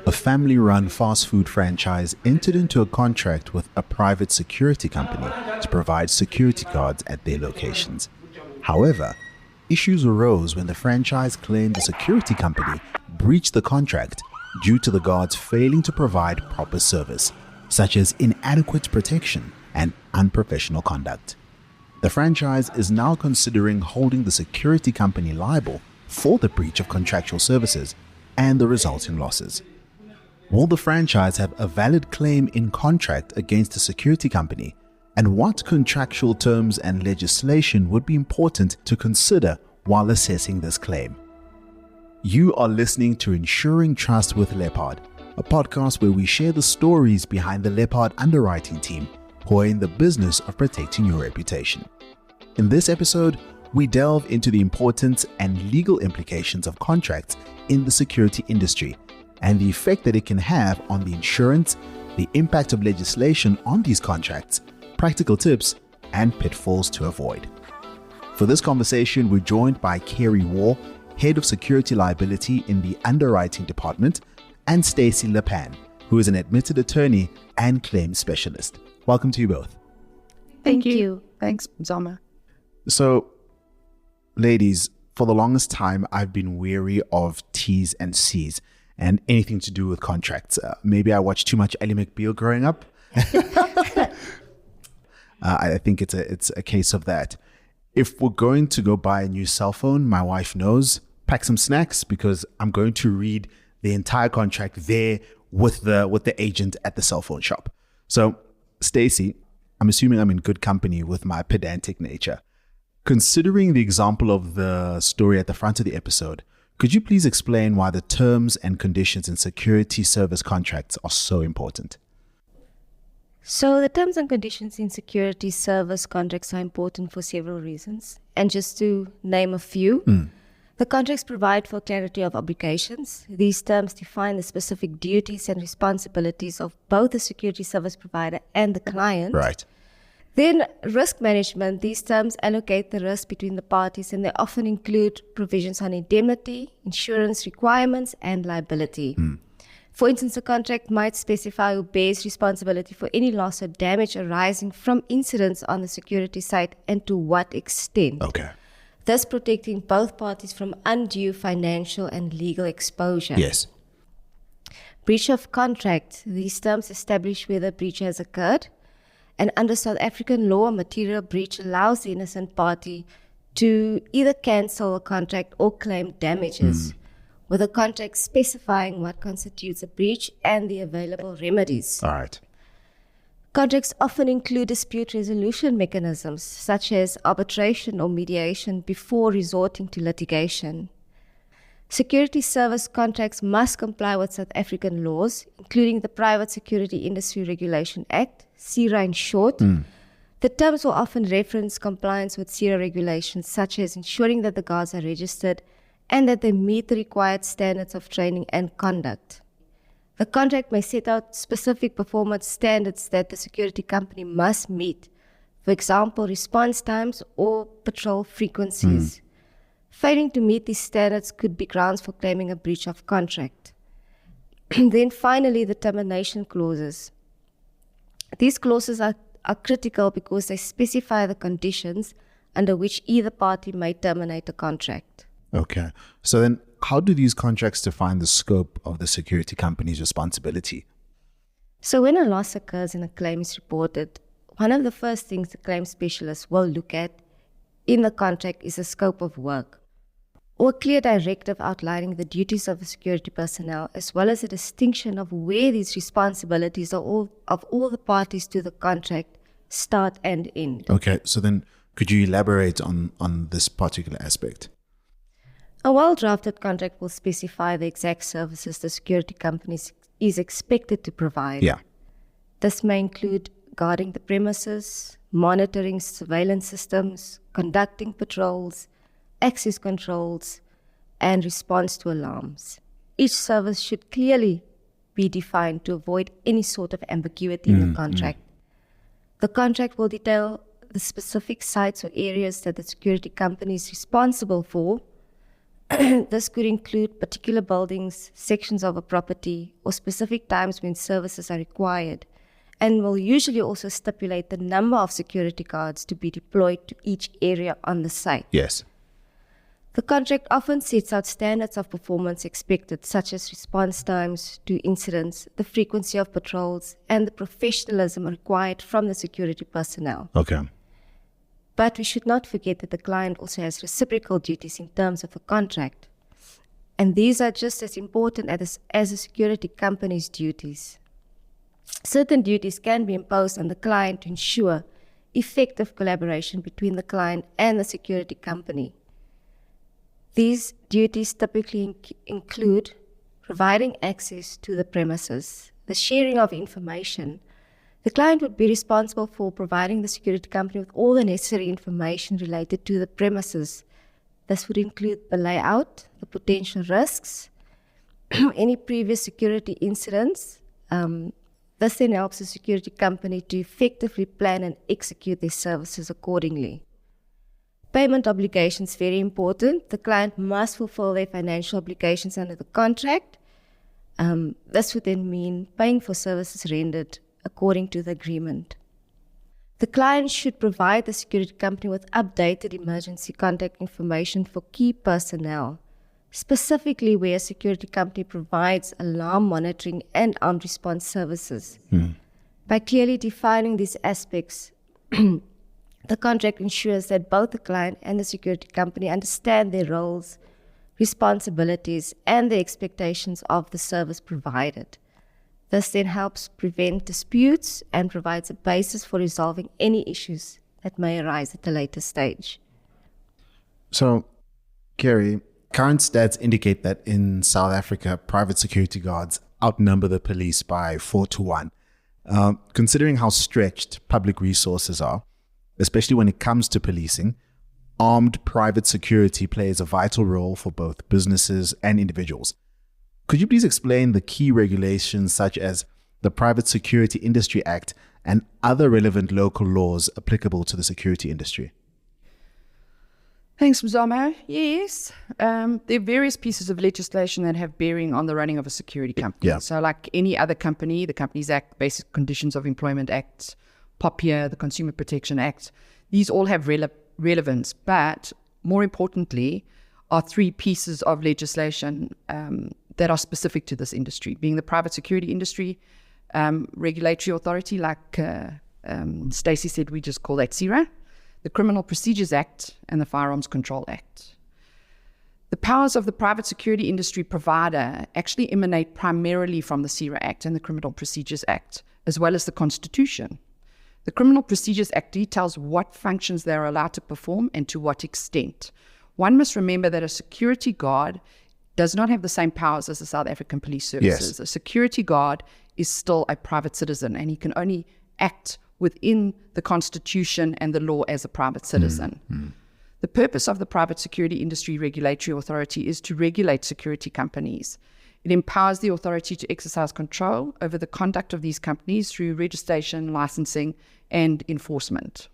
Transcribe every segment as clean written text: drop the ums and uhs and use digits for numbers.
A family-run fast food franchise entered into a contract with a private security company to provide security guards at their locations. However, issues arose when the franchise claimed the security company breached the contract due to the guards failing to provide proper service, such as inadequate protection and unprofessional conduct. The franchise is now considering holding the security company liable for the breach of contractual services and the resulting losses. Will the franchise have a valid claim in contract against the security company? And what contractual terms and legislation would be important to consider while assessing this claim? You are listening to Ensuring Trust with Leppard, a podcast where we share the stories behind the Leppard underwriting team who are in the business of protecting your reputation. In this episode, we delve into the importance and legal implications of contracts in the security industry and the effect that it can have on the insurance, the impact of legislation on these contracts, practical tips, and pitfalls to avoid. For this conversation, we're joined by Kerry, Waugh, Head of Security Liability in the Underwriting Department, and Stacy, Leppard, who is an admitted attorney and claims specialist. Welcome to you both. Thank you. Thanks, Zama. So, ladies, for the longest time, I've been wary of T's and C's and anything to do with contracts. Maybe I watched too much Ally McBeal growing up. I think it's a case of that. If we're going to go buy a new cell phone, my wife knows, pack some snacks because I'm going to read the entire contract there with the agent at the cell phone shop. So, Stacy, I'm assuming I'm in good company with my pedantic nature. Considering the example of the story at the front of the episode, could you please explain why the terms and conditions in security service contracts are so important? So the terms and conditions in security service contracts are important for several reasons. And just to name a few, the contracts provide for clarity of obligations. These terms define the specific duties and responsibilities of both the security service provider and the client. Right. Then risk management. These terms allocate the risk between the parties, and they often include provisions on indemnity, insurance requirements, and liability. For instance, a contract might specify who bears responsibility for any loss or damage arising from incidents on the security site and to what extent. Okay. Thus protecting both parties from undue financial and legal exposure. Yes. Breach of contract. These terms establish whether breach has occurred. And under South African law, a material breach allows the innocent party to either cancel a contract or claim damages, with a contract specifying what constitutes a breach and the available remedies. All right. Contracts often include dispute resolution mechanisms, such as arbitration or mediation, before resorting to litigation. Security service contracts must comply with South African laws, including the Private Security Industry Regulation Act, SERA in short. The terms will often reference compliance with SERA regulations, such as ensuring that the guards are registered and that they meet the required standards of training and conduct. The contract may set out specific performance standards that the security company must meet, for example, response times or patrol frequencies. Failing to meet these standards could be grounds for claiming a breach of contract. Then finally, the termination clauses. These clauses are critical because they specify the conditions under which either party may terminate a contract. Okay. So then how do these contracts define the scope of the security company's responsibility? So when a loss occurs and a claim is reported, one of the first things the claim specialist will look at in the contract is the scope of work, or a clear directive outlining the duties of the security personnel, as well as a distinction of where these responsibilities of all the parties to the contract start and end. Okay, so then could you elaborate on this particular aspect? A well-drafted contract will specify the exact services the security company is expected to provide. Yeah. This may include guarding the premises, monitoring surveillance systems, conducting patrols, access controls, and response to alarms. Each service should clearly be defined to avoid any sort of ambiguity in the contract. The contract will detail the specific sites or areas that the security company is responsible for, This could include particular buildings, sections of a property, or specific times when services are required, and will usually also stipulate the number of security guards to be deployed to each area on the site. Yes. The contract often sets out standards of performance expected, such as response times to incidents, the frequency of patrols, and the professionalism required from the security personnel. Okay. But we should not forget that the client also has reciprocal duties in terms of the contract. And these are just as important as a security company's duties. Certain duties can be imposed on the client to ensure effective collaboration between the client and the security company. These duties typically include providing access to the premises, the sharing of information. The client would be responsible for providing the security company with all the necessary information related to the premises. This would include the layout, the potential risks, any previous security incidents. This then helps the security company to effectively plan and execute their services accordingly. Payment obligations, very important. The client must fulfill their financial obligations under the contract. This would then mean paying for services rendered according to the agreement. The client should provide the security company with updated emergency contact information for key personnel, specifically where a security company provides alarm monitoring and armed response services. By clearly defining these aspects, the contract ensures that both the client and the security company understand their roles, responsibilities, and the expectations of the service provided. This then helps prevent disputes and provides a basis for resolving any issues that may arise at a later stage. So, Kerry, current stats indicate that in South Africa, private security guards outnumber the police by 4 to 1. Considering how stretched public resources are, especially when it comes to policing, armed private security plays a vital role for both businesses and individuals. Could you please explain the key regulations such as the Private Security Industry Act and other relevant local laws applicable to the security industry? Thanks, Mzamo. Yes, there are various pieces of legislation that have bearing on the running of a security company. Yeah. So like any other company, the Companies Act, Basic Conditions of Employment Act, POPIA, the Consumer Protection Act, these all have relevance, but more importantly are 3 pieces of legislation that are specific to this industry, being the private security industry regulatory authority, like Stacy said, we just call that CIRA, the Criminal Procedures Act, and the Firearms Control Act. The powers of the private security industry provider actually emanate primarily from the CIRA Act and the Criminal Procedures Act, as well as the Constitution. The Criminal Procedures Act details what functions they are allowed to perform and to what extent. One must remember that a security guard does not have the same powers as the South African Police Services. Yes. A security guard is still a private citizen, and he can only act within the Constitution and the law as a private citizen. The purpose of the Private Security Industry Regulatory Authority is to regulate security companies. It empowers the authority to exercise control over the conduct of these companies through registration, licensing, and enforcement.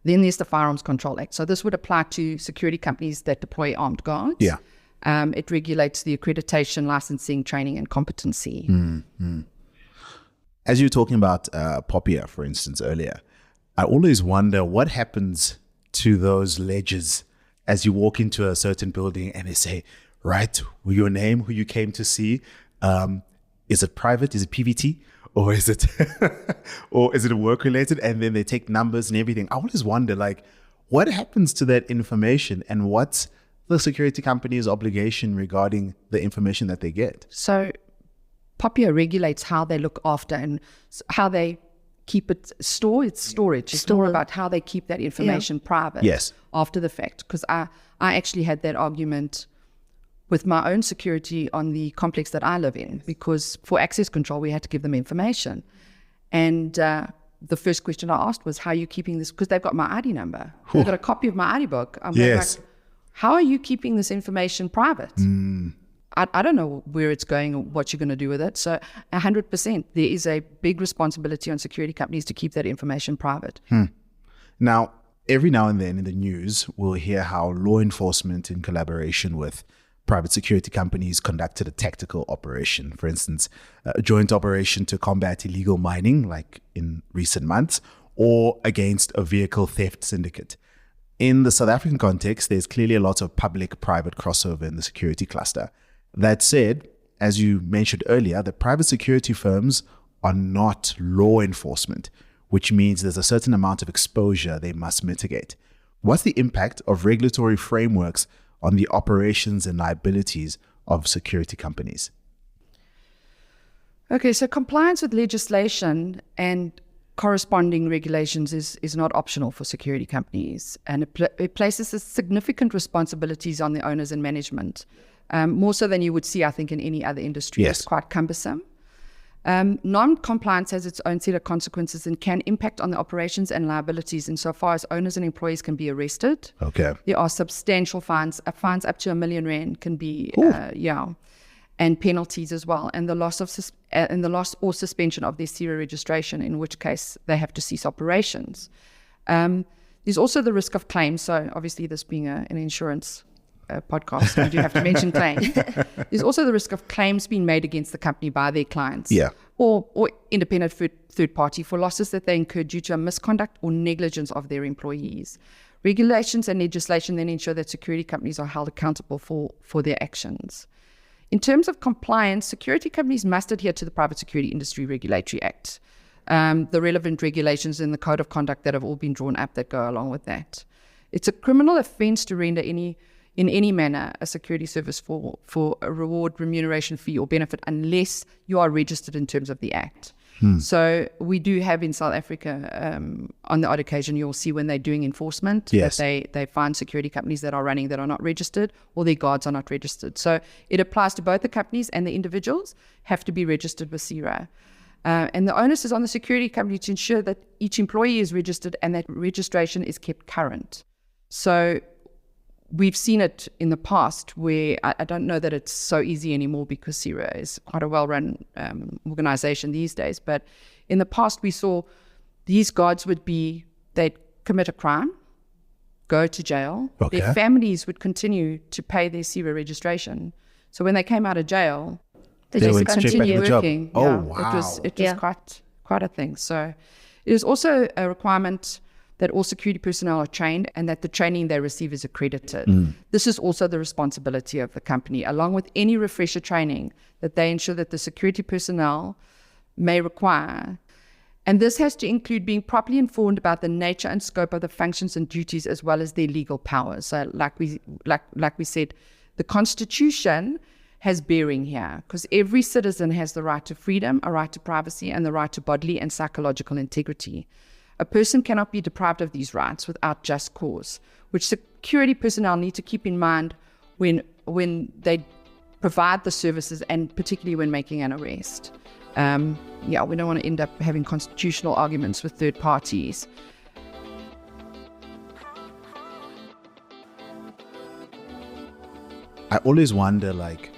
Then there's the Firearms Control Act. So this would apply to security companies that deploy armed guards. Yeah. It regulates the accreditation, licensing, training, and competency. As you were talking about POPIA, for instance, earlier, I always wonder what happens to those ledgers as you walk into a certain building and they say, right, your name, who you came to see, is it private, is it PVT, or is it or is it work related? And then they take numbers and everything. I always wonder, like, what happens to that information and what's the security company's obligation regarding the information that they get? So POPIA regulates how they look after and how they keep it storage. It's more about how they keep that information private after the fact. Because I actually had that argument with my own security on the complex that I live in, because for access control, we had to give them information. And the first question I asked was, how are you keeping this? Because they've got my ID number. They've got a copy of my ID book. I'm like, how are you keeping this information private? I don't know where it's going or what you're going to do with it. So 100%, there is a big responsibility on security companies to keep that information private. Now, every now and then in the news, we'll hear how law enforcement, in collaboration with private security companies, conducted a tactical operation. For instance, a joint operation to combat illegal mining, like in recent months, or against a vehicle theft syndicate. In the South African context, there's clearly a lot of public-private crossover in the security cluster. That said, as you mentioned earlier, the private security firms are not law enforcement, which means there's a certain amount of exposure they must mitigate. What's the impact of regulatory frameworks on the operations and liabilities of security companies? Okay, so compliance with legislation and corresponding regulations is not optional for security companies, and it places significant responsibilities on the owners and management, more so than you would see, I think, in any other industry. Yes. It's quite cumbersome. Non-compliance has its own set of consequences and can impact on the operations and liabilities insofar as owners and employees can be arrested. Okay. There are substantial fines. Fines up to R1 million can be, and penalties as well, and the loss or suspension of their CIRA registration, in which case they have to cease operations. There's also the risk of claims. So obviously, this being an insurance podcast, we do have to mention claims. There's also the risk of claims being made against the company by their clients, or independent third party for losses that they incurred due to a misconduct or negligence of their employees. Regulations and legislation then ensure that security companies are held accountable for their actions. In terms of compliance, security companies must adhere to the Private Security Industry Regulatory Act, the relevant regulations in the Code of Conduct that have all been drawn up that go along with that. It's a criminal offence to render in any manner a security service for a reward, remuneration, fee or benefit unless you are registered in terms of the Act. So we do have in South Africa, on the odd occasion, you'll see when they're doing enforcement, that they find security companies that are running that are not registered, or their guards are not registered. So it applies to both the companies, and the individuals have to be registered with CIRA. And the onus is on the security company to ensure that each employee is registered and that registration is kept current. So we've seen it in the past where I don't know that it's so easy anymore because CIRA is quite a well-run organization these days. But in the past, we saw these guards they'd commit a crime, go to jail. Okay. Their families would continue to pay their CIRA registration. So when they came out of jail, They just went straight back continued to the job. working. Oh, Yeah, wow. It was quite a thing. So it is also a requirement that all security personnel are trained and that the training they receive is accredited. This is also the responsibility of the company, along with any refresher training, that they ensure that the security personnel may require. And this has to include being properly informed about the nature and scope of the functions and duties as well as their legal powers. So like we said, the Constitution has bearing here because every citizen has the right to freedom, a right to privacy, and the right to bodily and psychological integrity. A person cannot be deprived of these rights without just cause, which security personnel need to keep in mind when they provide the services, and particularly when making an arrest. We don't want to end up having constitutional arguments with third parties. I always wonder, like,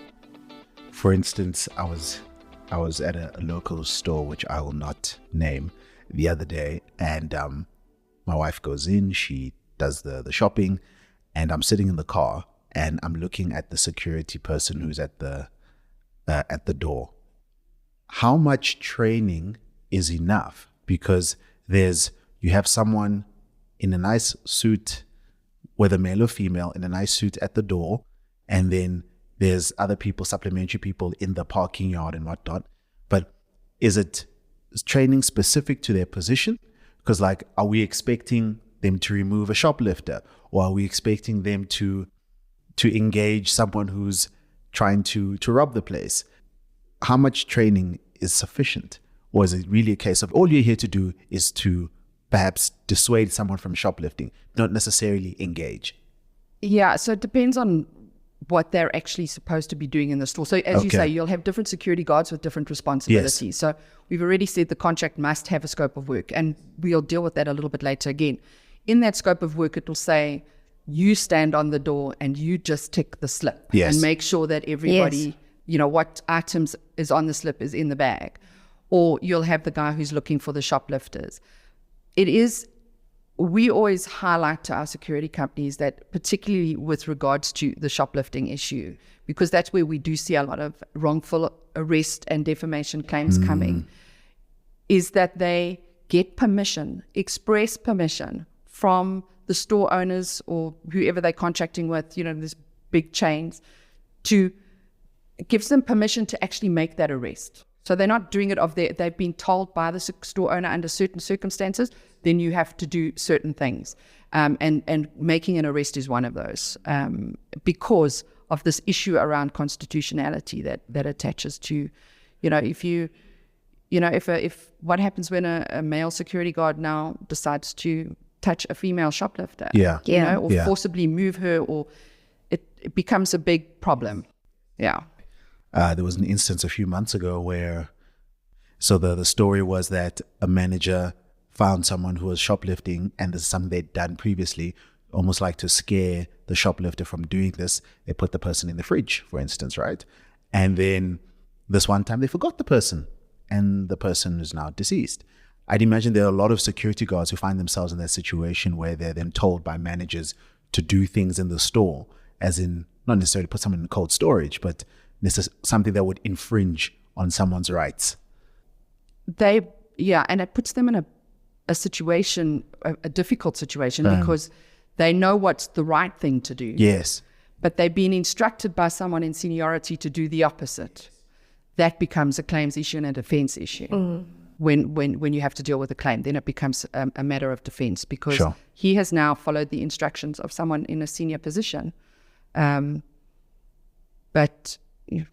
for instance, I was at a local store, which I will not name, the other day, and my wife goes in, she does the shopping, and I'm sitting in the car and I'm looking at the security person who's at the door. How much training is enough? Because you have someone in a nice suit, whether male or female, in a nice suit at the door, and then there's other people, supplementary people in the parking yard and whatnot. But is training specific to their position? Because, like, are we expecting them to remove a shoplifter, or are we expecting them to engage someone who's trying to rob the place? How much training is sufficient? Or is it really a case of all you're here to do is to perhaps dissuade someone from shoplifting, not necessarily engage? Yeah, so it depends on what they're actually supposed to be doing in the store. So as you say, you'll have different security guards with different responsibilities. Yes. So we've already said the contract must have a scope of work, and we'll deal with that a little bit later again. In that scope of work, it will say you stand on the door and you just tick the slip and make sure that everybody, what items is on the slip is in the bag. Or you'll have the guy who's looking for the shoplifters. It is we always highlight to our security companies that, particularly with regards to the shoplifting issue, because that's where we do see a lot of wrongful arrest and defamation claims coming, is that they get permission, express permission from the store owners or whoever they're contracting with, these big chains, to gives them permission to actually make that arrest. So they're not doing it they've been told by the store owner under certain circumstances, then you have to do certain things. And making an arrest is one of those, because of this issue around constitutionality that attaches to, if what happens when a male security guard now decides to touch a female shoplifter, or forcibly move her, or it becomes a big problem. Yeah. There was an instance a few months ago where, so the story was that a manager found someone who was shoplifting, and this is something they'd done previously, almost like to scare the shoplifter from doing this. They put the person in the fridge, for instance, right? And then this one time they forgot the person, and the person is now deceased. I'd imagine there are a lot of security guards who find themselves in that situation where they're then told by managers to do things in the store, as in not necessarily put someone in cold storage, but this is something that would infringe on someone's rights. And it puts them in a situation, a difficult situation, because they know what's the right thing to do. Yes. But they've been instructed by someone in seniority to do the opposite. That becomes a claims issue and a defense issue. When you have to deal with a claim, then it becomes a matter of defense, because he has now followed the instructions of someone in a senior position. But you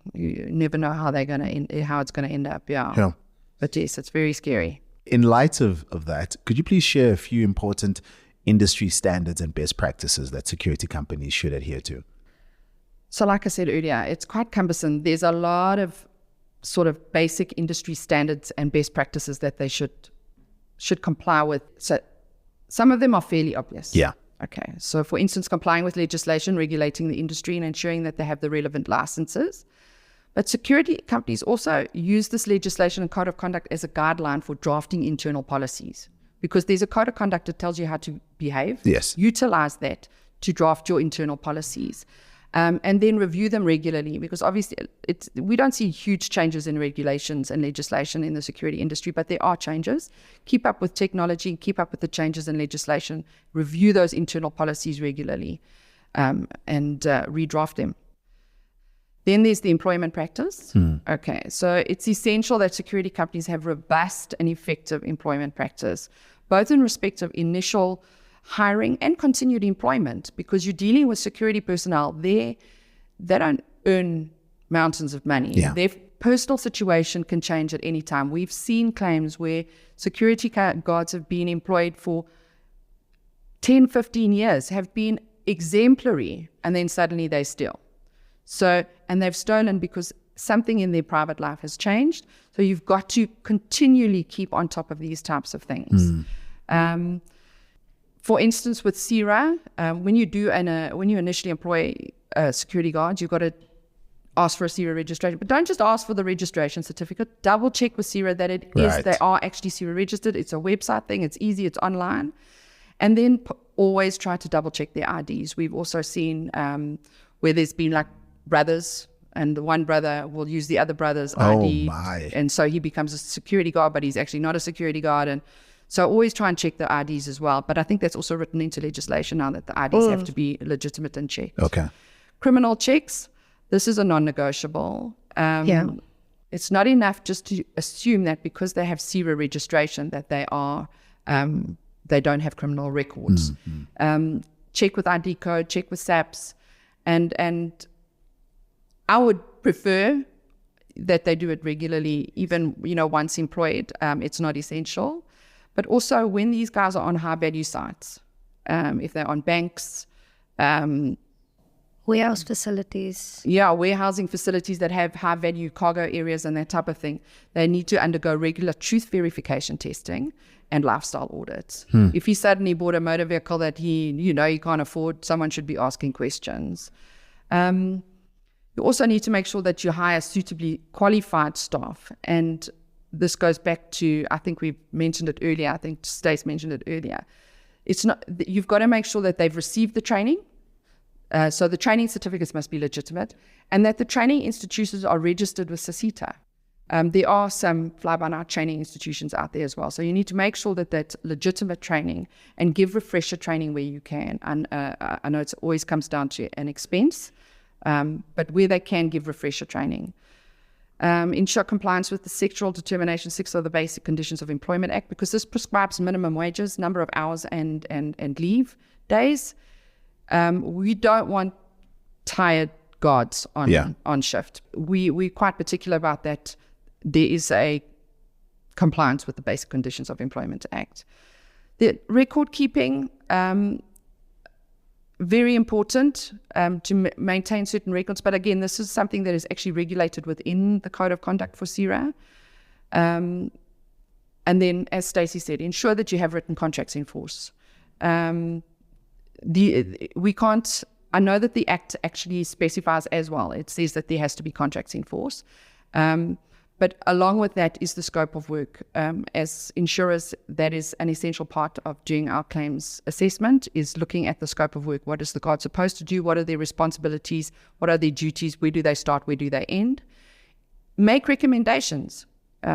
never know how it's going to end up. Yeah. But yes, it's very scary. In light of that, could you please share a few important industry standards and best practices that security companies should adhere to? So like I said earlier, it's quite cumbersome. There's a lot of sort of basic industry standards and best practices that they should comply with. So some of them are fairly obvious. Yeah. Okay. So for instance, complying with legislation regulating the industry and ensuring that they have the relevant licenses. But security companies also use this legislation and code of conduct as a guideline for drafting internal policies, because there's a code of conduct that tells you how to behave. Yes. Utilize that to draft your internal policies. And then review them regularly, because obviously we don't see huge changes in regulations and legislation in the security industry, but there are changes. Keep up with technology, keep up with the changes in legislation, review those internal policies regularly, and redraft them. Then there's the employment practice. Okay, so it's essential that security companies have robust and effective employment practice, both in respect of initial hiring and continued employment, because you're dealing with security personnel. They don't earn mountains of money. Yeah. Their personal situation can change at any time. We've seen claims where security guards have been employed for 10, 15 years, have been exemplary, and then suddenly they steal. And they've stolen because something in their private life has changed. So you've got to continually keep on top of these types of things. For instance, with CIRA, when you initially employ security guards, you've got to ask for a CIRA registration. But don't just ask for the registration certificate. Double check with CIRA that they are actually CIRA registered. It's a website thing. It's easy. It's online. And then always try to double check their IDs. We've also seen where there's been like brothers, and the one brother will use the other brother's ID. And so he becomes a security guard, but he's actually not a security guard. And so always try and check the IDs as well. But I think that's also written into legislation now, that the IDs have to be legitimate and checked. Okay. Criminal checks, this is a non-negotiable. It's not enough just to assume that because they have CIRA registration that they don't have criminal records. Check with ID code, check with SAPs. And I would prefer that they do it regularly, even, once employed. It's not essential. But also when these guys are on high-value sites, if they're on banks, warehouse facilities. Yeah, warehousing facilities that have high-value cargo areas and that type of thing, they need to undergo regular truth verification testing and lifestyle audits. If he suddenly bought a motor vehicle that he can't afford, someone should be asking questions. You also need to make sure that you hire suitably qualified staff. And this goes back to, I think we've mentioned it earlier, I think Stace mentioned it earlier. It's not. You've got to make sure that they've received the training. So the training certificates must be legitimate, and that the training institutions are registered with SACITA. There are some fly-by-night training institutions out there as well. So you need to make sure that that's legitimate training, and give refresher training where you can. And I know it always comes down to an expense, but where they can, give refresher training. Ensure compliance with the Sectoral Determination 6 of the Basic Conditions of Employment Act, because this prescribes minimum wages, number of hours, and leave days. We don't want tired guards on shift. We're quite particular about that. There is a compliance with the Basic Conditions of Employment Act. The record keeping, very important to maintain certain records. But again, this is something that is actually regulated within the Code of Conduct for CIRA. And then, as Stacy said, ensure that you have written contracts in force. We can't, I know that the Act actually specifies as well. It says that there has to be contracts in force. But along with that is the scope of work. As insurers, that is an essential part of doing our claims assessment, is looking at the scope of work. What is the guard supposed to do? What are their responsibilities? What are their duties? Where do they start? Where do they end? Make recommendations.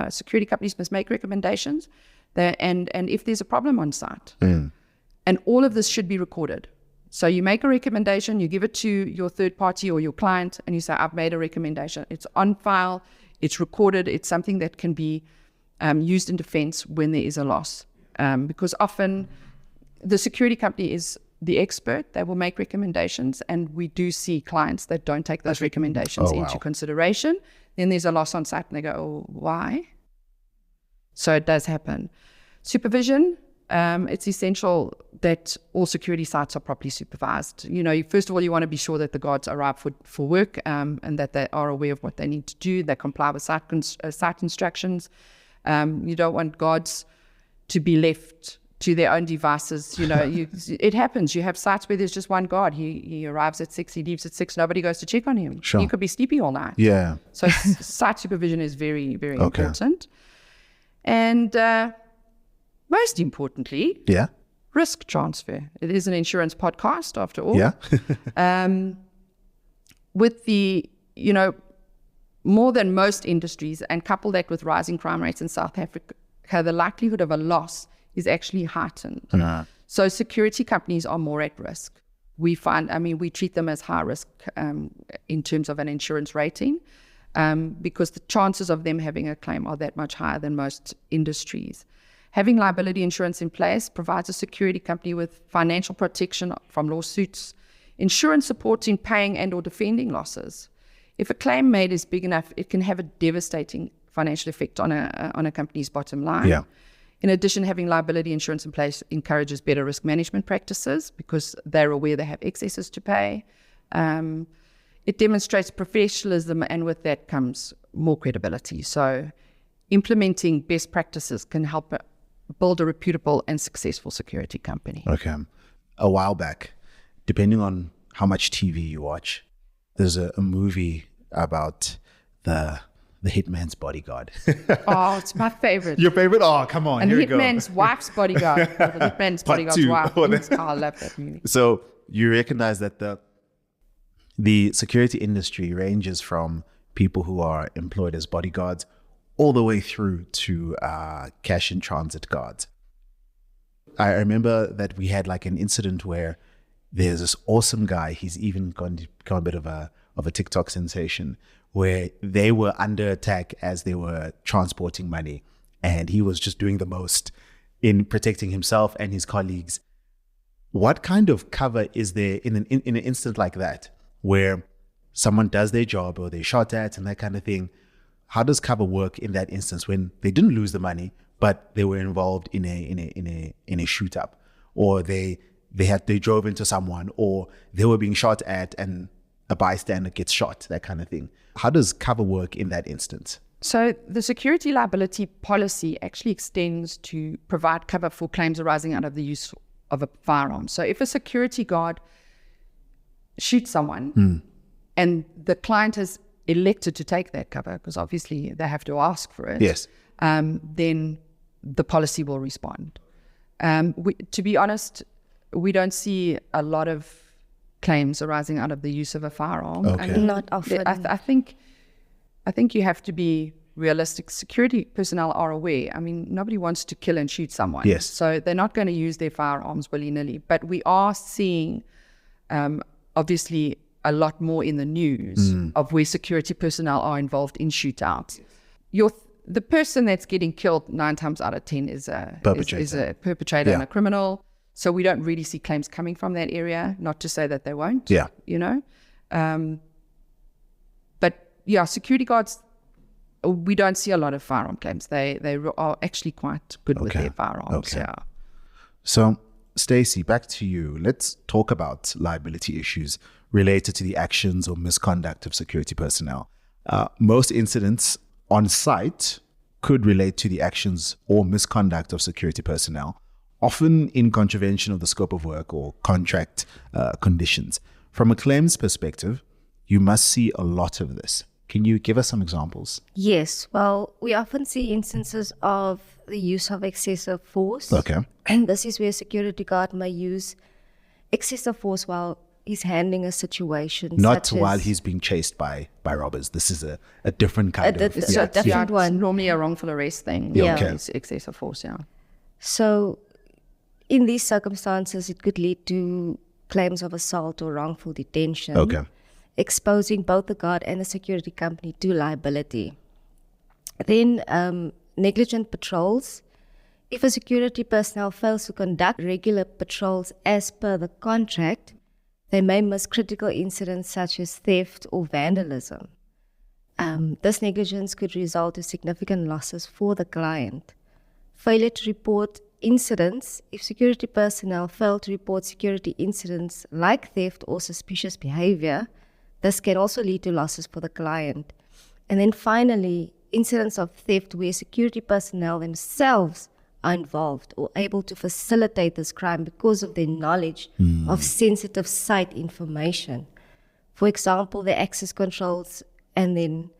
Security companies must make recommendations, and if there's a problem on site. And all of this should be recorded. So you make a recommendation, you give it to your third party or your client, and you say, I've made a recommendation. It's on file, it's recorded, it's something that can be used in defense when there is a loss. Because often the security company is the expert, they will make recommendations, and we do see clients that don't take those recommendations into consideration. Then there's a loss on site, and they go, oh, why? So it does happen. Supervision. It's essential that all security sites are properly supervised. First of all, you want to be sure that the guards arrive for work, and that they are aware of what they need to do. They comply with site instructions. You don't want guards to be left to their own devices. It happens. You have sites where there's just one guard. He arrives at 6, he leaves at 6. Nobody goes to check on him. Sure. He could be sleeping all night. Yeah. So site supervision is very, very important. And most importantly, risk transfer. It is an insurance podcast, after all. With the, more than most industries, and couple that with rising crime rates in South Africa, the likelihood of a loss is actually heightened. So security companies are more at risk. We we treat them as high risk in terms of an insurance rating, because the chances of them having a claim are that much higher than most industries. Having liability insurance in place provides a security company with financial protection from lawsuits, insurance support in paying and or defending losses. If a claim made is big enough, it can have a devastating financial effect on a company's bottom line. In addition, having liability insurance in place encourages better risk management practices, because they're aware they have excesses to pay. It demonstrates professionalism, and with that comes more credibility. So implementing best practices can help build a reputable and successful security company. Okay. A while back, depending on how much TV you watch, there's a movie about the hitman's bodyguard. Oh, it's my favorite. Your favorite? Oh, come on. And here the we go. hitman's wife's bodyguard. The hitman's bodyguard's wife. Oh, I love that movie. So you recognize that the security industry ranges from people who are employed as bodyguards all the way through to cash in transit guards. I remember that we had like an incident where there's this awesome guy. He's even become a bit of a TikTok sensation, where they were under attack as they were transporting money, and he was just doing the most in protecting himself and his colleagues. What kind of cover is there in an instant like that, where someone does their job or they're shot at and that kind of thing? How does cover work in that instance when they didn't lose the money, but they were involved in a shoot up, or they drove into someone, or they were being shot at and a bystander gets shot, that kind of thing? How does cover work in that instance? So the security liability policy actually extends to provide cover for claims arising out of the use of a firearm. So if a security guard shoots someone and the client has elected to take that cover, because obviously they have to ask for it, yes, then the policy will respond. To be honest, we don't see a lot of claims arising out of the use of a firearm. Okay. Not often. I think you have to be realistic. Security personnel are aware. I mean, nobody wants to kill and shoot someone. Yes. So they're not going to use their firearms willy-nilly. But we are seeing, obviously, a lot more in the news of where security personnel are involved in shootouts. The person that's getting killed 9 times out of 10 is a perpetrator and a criminal. So we don't really see claims coming from that area. Not to say that they won't. Yeah. You know, but yeah, security guards. We don't see a lot of firearm claims. They are actually quite good with their firearms. Okay. Yeah. So, Stacy, back to you. Let's talk about liability issues related to the actions or misconduct of security personnel. Most incidents on site could relate to the actions or misconduct of security personnel, often in contravention of the scope of work or contract conditions. From a claims perspective, you must see a lot of this. Can you give us some examples? Yes. Well, we often see instances of the use of excessive force. Okay. And this is where a security guard may use excessive force while he's handling a situation. Not while he's being chased by robbers. This is a different kind of... It's a different one. It's normally a wrongful arrest thing. Yeah. Okay. It's excessive force, yeah. So in these circumstances, it could lead to claims of assault or wrongful detention. Okay. Exposing both the guard and the security company to liability. Then negligent patrols. If a security personnel fails to conduct regular patrols as per the contract, they may miss critical incidents such as theft or vandalism. This negligence could result in significant losses for the client. Failure to report incidents. If security personnel fail to report security incidents like theft or suspicious behavior, this can also lead to losses for the client. And then finally, incidents of theft where security personnel themselves are involved or able to facilitate this crime because of their knowledge of sensitive site information. For example, the access controls and then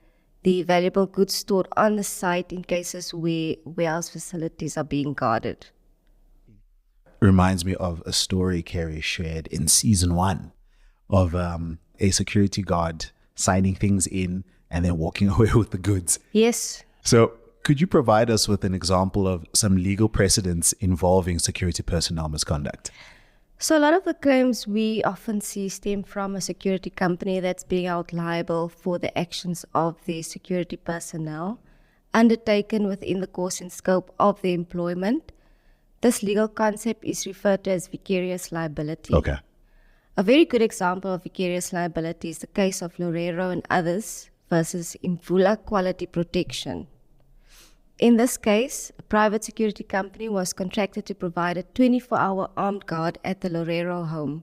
the valuable goods stored on the site in cases where warehouse facilities are being guarded. Reminds me of a story Kerry shared in season 1 of a security guard signing things in and then walking away with the goods. Yes. So could you provide us with an example of some legal precedents involving security personnel misconduct? So a lot of the claims we often see stem from a security company that's being held liable for the actions of the security personnel undertaken within the course and scope of their employment. This legal concept is referred to as vicarious liability. Okay. A very good example of vicarious liability is the case of Lorero and others versus Imvula Quality Protection. In this case, a private security company was contracted to provide a 24-hour armed guard at the Lorero home.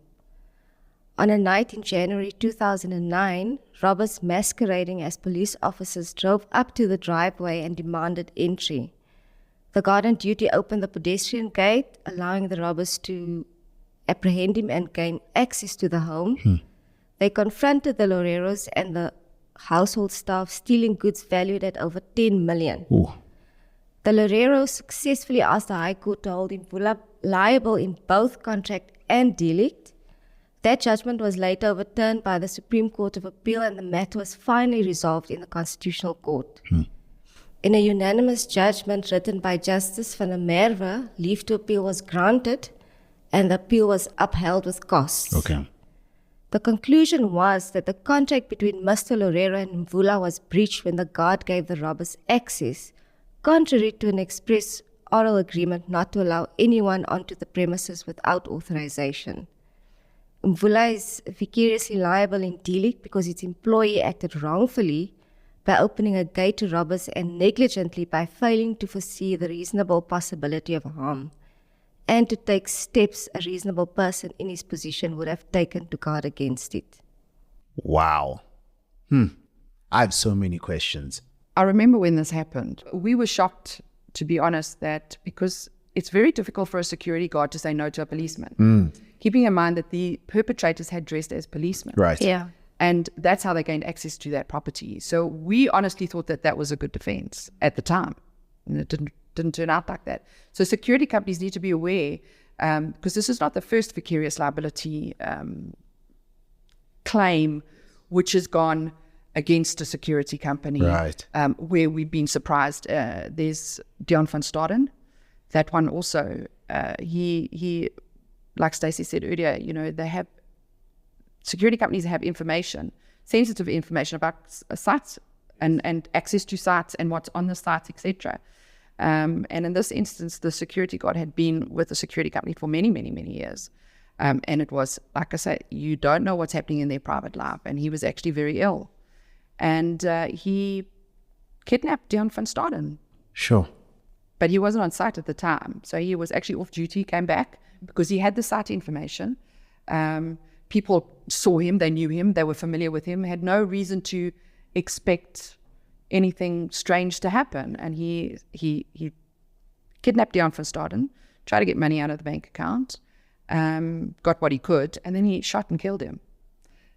On a night in January 2009, robbers masquerading as police officers drove up to the driveway and demanded entry. The guard on duty opened the pedestrian gate, allowing the robbers to apprehend him and gain access to the home. They confronted the Loreros and the household staff, stealing goods valued at over 10 million. Ooh. The Loreros successfully asked the High Court to hold Imvula liable in both contract and delict. That judgment was later overturned by the Supreme Court of Appeal, and the matter was finally resolved in the Constitutional Court. In a unanimous judgment written by Justice van der Merwe, leave to appeal was granted and the appeal was upheld with costs. Okay. The conclusion was that the contract between Mr. Lorero and Imvula was breached when the guard gave the robbers access, contrary to an express oral agreement not to allow anyone onto the premises without authorization. Imvula is vicariously liable in delict because its employee acted wrongfully by opening a gate to robbers and negligently by failing to foresee the reasonable possibility of harm and to take steps a reasonable person in his position would have taken to guard against it. Wow. I have so many questions. I remember when this happened, we were shocked, to be honest, that because it's very difficult for a security guard to say no to a policeman. Keeping in mind that the perpetrators had dressed as policemen. Right. Yeah. And that's how they gained access to that property. So we honestly thought that that was a good defense at the time. And it didn't didn't turn out like that. So security companies need to be aware, because this is not the first vicarious liability claim which has gone against a security company, right? Where we've been surprised. There's Dion van Staden. That one also, he, like Stacy said earlier, they have, security companies have information, sensitive information about sites and access to sites and what's on the sites, etc. And in this instance, the security guard had been with the security company for many, many, many years. And it was, like I say, you don't know what's happening in their private life. And he was actually very ill. And he kidnapped Dion van Staden. Sure. But he wasn't on site at the time. So he was actually off duty, came back because he had the site information. People saw him, they knew him, they were familiar with him, had no reason to expect anything strange to happen. And he kidnapped Dion van Staden, tried to get money out of the bank account, got what he could, and then he shot and killed him.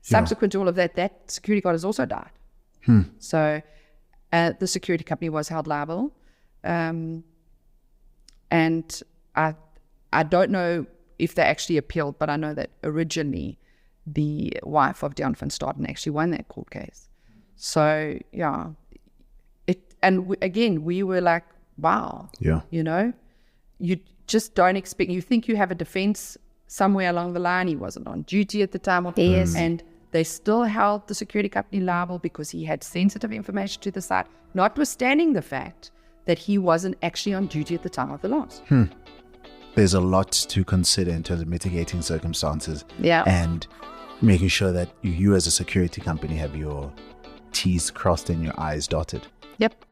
Subsequent to all of that, that security guard has also died. So the security company was held liable. And I don't know if they actually appealed, but I know that originally the wife of Dion van Staden actually won that court case. So yeah, again, we were like, wow, you just don't expect, you think you have a defense somewhere along the line. He wasn't on duty at the time, and they still held the security company liable because he had sensitive information to the site, notwithstanding the fact that he wasn't actually on duty at the time of the loss. There's a lot to consider in terms of mitigating circumstances. Yeah. And making sure that you as a security company have your T's crossed and your I's dotted. Yep.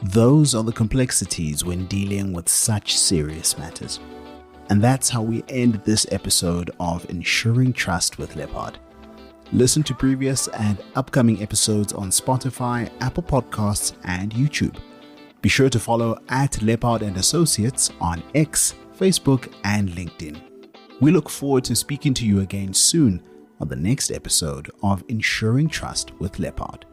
Those are the complexities when dealing with such serious matters. And that's how we end this episode of Ensuring Trust with Leppard. Listen to previous and upcoming episodes on Spotify, Apple Podcasts, and YouTube. Be sure to follow @Leppard & Associates on X, Facebook, and LinkedIn. We look forward to speaking to you again soon on the next episode of Ensuring Trust with Leppard.